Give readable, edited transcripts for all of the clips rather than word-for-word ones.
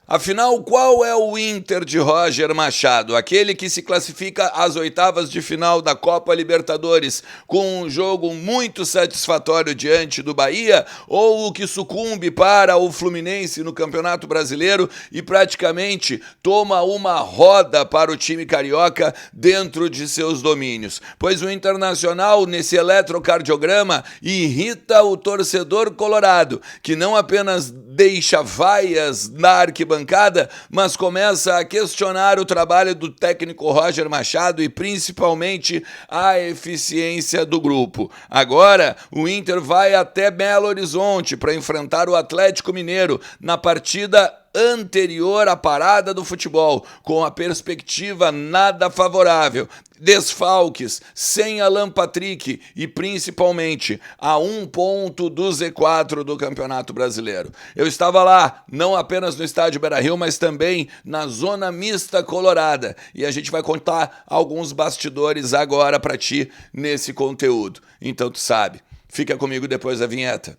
Afinal, qual é o Inter de Roger Machado? Aquele que se classifica às oitavas de final da Copa Libertadores com um jogo muito satisfatório diante do Bahia? Ou o que sucumbe para o Fluminense no Campeonato Brasileiro e praticamente toma uma roda para o time carioca dentro de seus domínios? Pois o Internacional, nesse eletrocardiograma, irrita o torcedor colorado, que não apenas deixa vaias na arquibancada, mas começa a questionar o trabalho do técnico Roger Machado e principalmente a eficiência do grupo. Agora, o Inter vai até Belo Horizonte para enfrentar o Atlético Mineiro na partida anterior à parada do futebol, com a perspectiva nada favorável, desfalques, sem Alan Patrick e principalmente a 1 ponto do Z4 do Campeonato Brasileiro. Eu estava lá, não apenas no estádio Beira-Rio, mas também na zona mista colorada, e a gente vai contar alguns bastidores agora para ti nesse conteúdo. Então tu sabe, fica comigo depois da vinheta.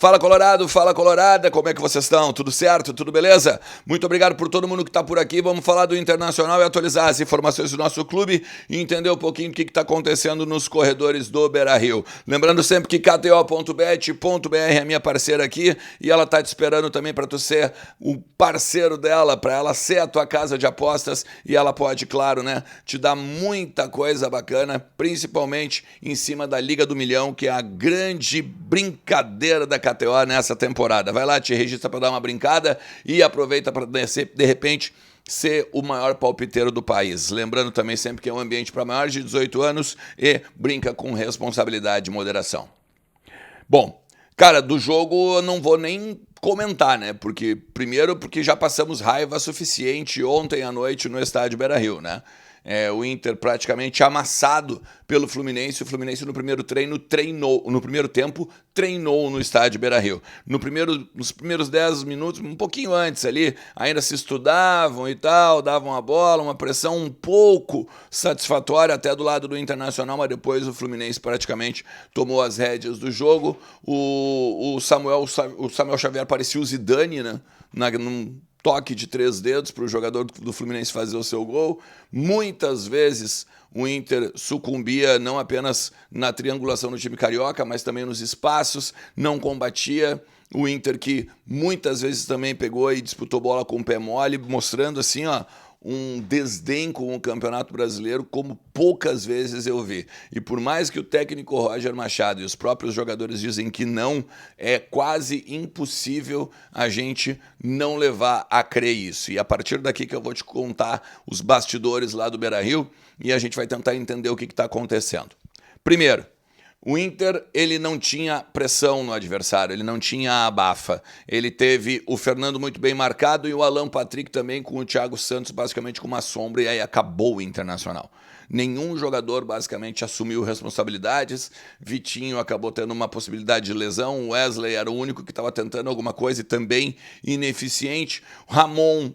Fala Colorado, fala Colorada, como é que vocês estão? Tudo certo? Tudo beleza? Muito obrigado por todo mundo que está por aqui. Vamos falar do Internacional e atualizar as informações do nosso clube e entender um pouquinho o que está acontecendo nos corredores do Beira-Rio. Lembrando sempre que kto.bet.br é a minha parceira aqui e ela está te esperando também para tu ser o parceiro dela, para ela ser a tua casa de apostas e ela pode, claro, né, te dar muita coisa bacana, principalmente em cima da Liga do Milhão, que é a grande brincadeira da KTO nessa temporada. Vai lá, te registra para dar uma brincada e aproveita para de repente ser o maior palpiteiro do país. Lembrando também sempre que é um ambiente para maiores de 18 anos e brinca com responsabilidade e moderação. Bom, cara, do jogo eu não vou nem comentar, né? Porque já passamos raiva suficiente ontem à noite no estádio Beira-Rio, né? O Inter praticamente amassado pelo Fluminense. O Fluminense no primeiro tempo treinou no estádio Beira-Rio. Nos primeiros 10 minutos, um pouquinho antes ali, ainda se estudavam e tal, davam a bola, uma pressão um pouco satisfatória até do lado do Internacional, mas depois o Fluminense praticamente tomou as rédeas do jogo. O Samuel Xavier parecia o Zidane, né? Num toque de 3 dedos para o jogador do Fluminense fazer o seu gol. Muitas vezes o Inter sucumbia não apenas na triangulação do time carioca, mas também nos espaços, não combatia. O Inter que muitas vezes também pegou e disputou bola com o pé mole, mostrando assim, ó, um desdém com o Campeonato Brasileiro como poucas vezes eu vi. E por mais que o técnico Roger Machado e os próprios jogadores dizem que não, é quase impossível a gente não levar a crer isso. E a partir daqui que eu vou te contar os bastidores lá do Beira-Rio e a gente vai tentar entender o que está acontecendo. Primeiro, o Inter, ele não tinha pressão no adversário, ele não tinha abafa. Ele teve o Fernando muito bem marcado e o Alan Patrick também com o Thiago Santos basicamente com uma sombra e aí acabou o Internacional. Nenhum jogador basicamente assumiu responsabilidades. Vitinho acabou tendo uma possibilidade de lesão, o Wesley era o único que estava tentando alguma coisa e também ineficiente. O Ramon,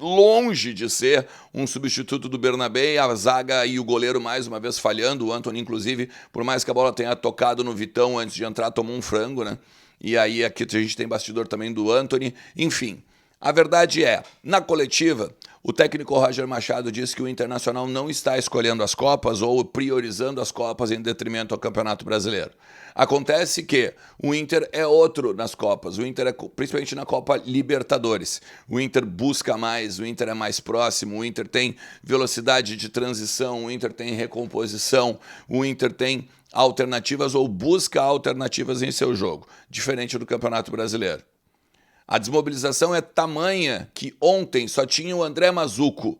longe de ser um substituto do Bernabé, a zaga e o goleiro mais uma vez falhando, o Antony inclusive, por mais que a bola tenha tocado no Vitão antes de entrar, tomou um frango, né? E aí aqui a gente tem bastidor também do Antony, enfim. A verdade é, na coletiva, o técnico Roger Machado disse que o Internacional não está escolhendo as Copas ou priorizando as Copas em detrimento ao Campeonato Brasileiro. Acontece que o Inter é outro nas Copas, o Inter é principalmente na Copa Libertadores. O Inter busca mais, o Inter é mais próximo, o Inter tem velocidade de transição, o Inter tem recomposição, o Inter tem alternativas ou busca alternativas em seu jogo, diferente do Campeonato Brasileiro. A desmobilização é tamanha que ontem só tinha o André Mazzucco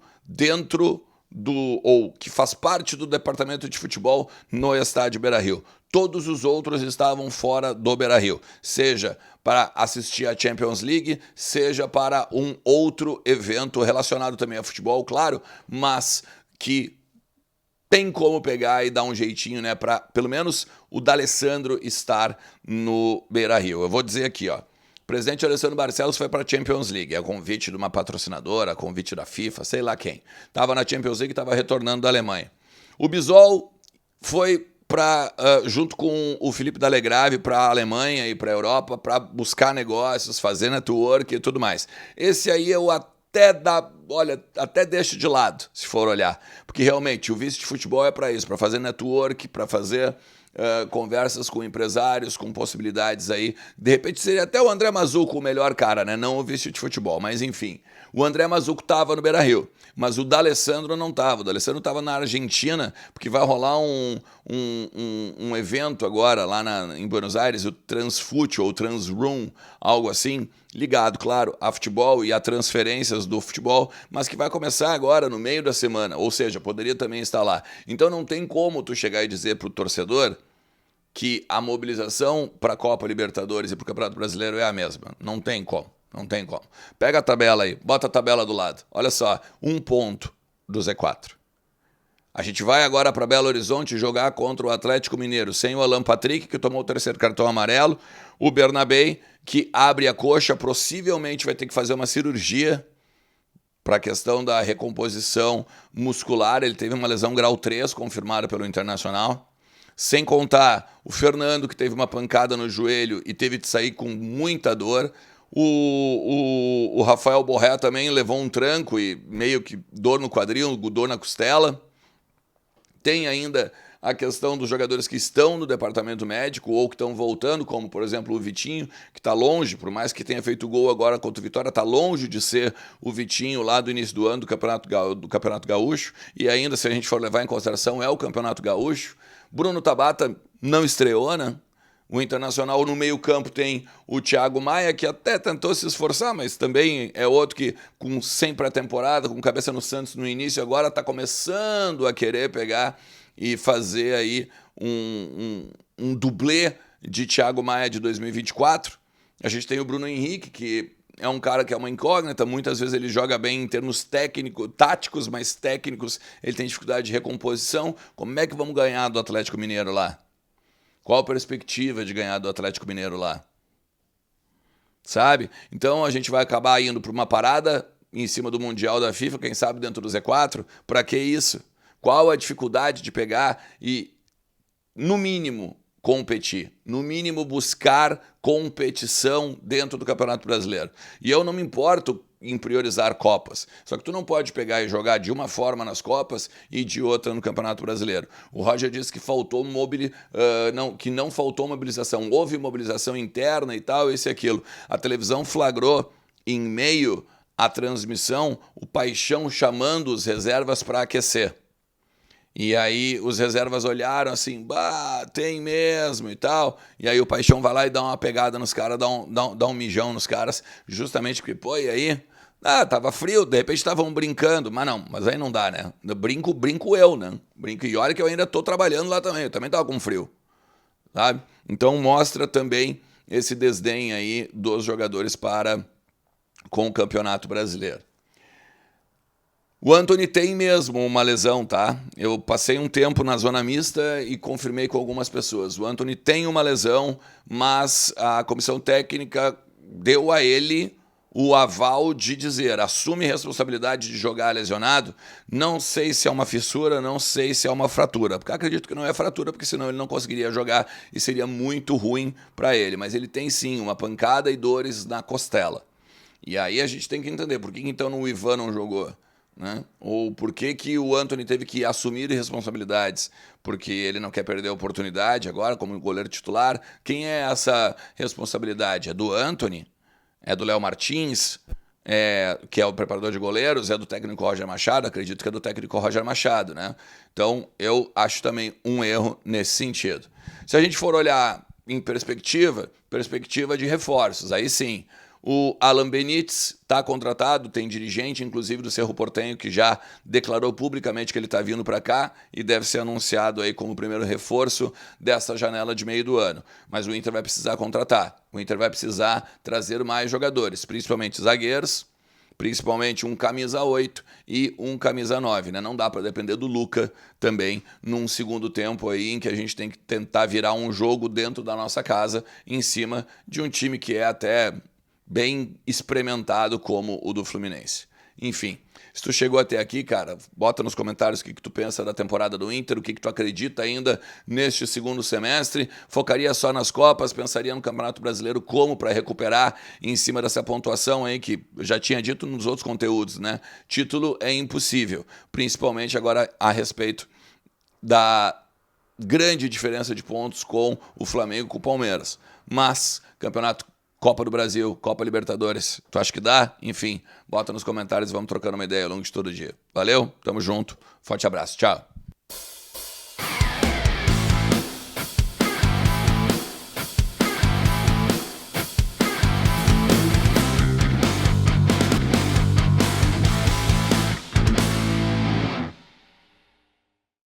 que faz parte do departamento de futebol no estádio Beira-Rio. Todos os outros estavam fora do Beira-Rio, seja para assistir à Champions League, seja para um outro evento relacionado também a futebol, claro, mas que tem como pegar e dar um jeitinho, né, para pelo menos o D'Alessandro estar no Beira-Rio. Eu vou dizer aqui, ó. presidente Alessandro Barcelos foi para a Champions League, a convite de uma patrocinadora, a convite da FIFA, sei lá quem. Estava na Champions League e estava retornando da Alemanha. O Bisol foi junto com o Felipe D'Alegrave para a Alemanha e para a Europa para buscar negócios, fazer network e tudo mais. Esse aí eu até deixo de lado, se for olhar. Porque realmente o vice de futebol é para isso, para fazer network, para fazer conversas com empresários, com possibilidades aí. De repente seria até o André Mazuco o melhor cara, né? Não o vice de futebol, mas enfim. O André Mazuco estava no Beira-Rio, mas o D'Alessandro não estava. O D'Alessandro estava na Argentina, porque vai rolar um evento agora lá em Buenos Aires, o Transfute ou Transroom, algo assim, ligado, claro, a futebol e a transferências do futebol, mas que vai começar agora no meio da semana, ou seja, poderia também estar lá. Então não tem como tu chegar e dizer pro torcedor que a mobilização para a Copa Libertadores e para o Campeonato Brasileiro é a mesma. Não tem como. Não tem como. Pega a tabela aí, bota a tabela do lado. Olha só, 1 ponto do Z4. A gente vai agora para Belo Horizonte jogar contra o Atlético Mineiro, sem o Alan Patrick, que tomou o 3º cartão amarelo, o Bernabé, que abre a coxa, possivelmente vai ter que fazer uma cirurgia para a questão da recomposição muscular. Ele teve uma lesão grau 3 confirmada pelo Internacional. Sem contar o Fernando, que teve uma pancada no joelho e teve de sair com muita dor. O Rafael Borré também levou um tranco e meio que dor no quadril, dor na costela. Tem ainda a questão dos jogadores que estão no departamento médico ou que estão voltando, como, por exemplo, o Vitinho, que está longe, por mais que tenha feito gol agora contra o Vitória, está longe de ser o Vitinho lá do início do ano do Campeonato Gaúcho. E ainda, se a gente for levar em consideração, é o Campeonato Gaúcho. Bruno Tabata não estreou, né? O Internacional no meio-campo tem o Thiago Maia, que até tentou se esforçar, mas também é outro que, sem pré-temporada, com cabeça no Santos no início, agora está começando a querer pegar e fazer aí um dublê de Thiago Maia de 2024. A gente tem o Bruno Henrique, que é um cara que é uma incógnita, muitas vezes ele joga bem em termos táticos, mas técnicos ele tem dificuldade de recomposição. Como é que vamos ganhar do Atlético Mineiro lá? Qual a perspectiva de ganhar do Atlético Mineiro lá? Sabe? Então a gente vai acabar indo para uma parada em cima do Mundial da FIFA, quem sabe dentro do Z4? Para que isso? Qual a dificuldade de pegar e, no mínimo, competir? No mínimo, buscar competição dentro do Campeonato Brasileiro. E eu não me importo em priorizar Copas. Só que tu não pode pegar e jogar de uma forma nas Copas e de outra no Campeonato Brasileiro. O Roger disse que que não faltou mobilização. Houve mobilização interna e tal, isso e aquilo. A televisão flagrou, em meio à transmissão, o Paixão chamando os reservas para aquecer. E aí os reservas olharam assim, tem mesmo e tal. E aí o Paixão vai lá e dá uma pegada nos caras, dá um mijão nos caras, justamente porque, e aí? Tava frio, de repente estavam brincando. Mas aí não dá, né? Brinco eu, né? E olha que eu ainda tô trabalhando lá também, eu também tava com frio, sabe? Então mostra também esse desdém aí dos jogadores com o Campeonato Brasileiro. O Antony tem mesmo uma lesão, tá? Eu passei um tempo na zona mista e confirmei com algumas pessoas. O Antony tem uma lesão, mas a comissão técnica deu a ele o aval de dizer, assume responsabilidade de jogar lesionado. Não sei se é uma fissura, não sei se é uma fratura. Porque acredito que não é fratura, porque senão ele não conseguiria jogar e seria muito ruim para ele. Mas ele tem sim uma pancada e dores na costela. E aí a gente tem que entender por que então o Ivan não jogou. Né? Ou por que o Antony teve que assumir responsabilidades? Porque ele não quer perder a oportunidade agora como goleiro titular. Quem é essa responsabilidade? É do Antony? É do Léo Martins? Que é o preparador de goleiros? É do técnico Roger Machado? Acredito que é do técnico Roger Machado, né? Então eu acho também um erro nesse sentido. Se a gente for olhar em perspectiva de reforços, aí sim. O Alan Benítez está contratado, tem dirigente, inclusive do Cerro Porteño, que já declarou publicamente que ele está vindo para cá e deve ser anunciado aí como o primeiro reforço dessa janela de meio do ano. Mas o Inter vai precisar contratar, o Inter vai precisar trazer mais jogadores, principalmente zagueiros, principalmente um camisa 8 e um camisa 9, né? Não dá para depender do Luca também num segundo tempo aí em que a gente tem que tentar virar um jogo dentro da nossa casa em cima de um time que é até bem experimentado como o do Fluminense. Enfim, se tu chegou até aqui, cara, bota nos comentários o que tu pensa da temporada do Inter, o que tu acredita ainda neste segundo semestre. Focaria só nas Copas, pensaria no Campeonato Brasileiro como para recuperar em cima dessa pontuação aí que eu já tinha dito nos outros conteúdos, né? Título é impossível, principalmente agora a respeito da grande diferença de pontos com o Flamengo e com o Palmeiras. Mas, campeonato, Copa do Brasil, Copa Libertadores, tu acha que dá? Enfim, bota nos comentários e vamos trocando uma ideia ao longo de todo dia. Valeu, tamo junto, forte abraço, tchau.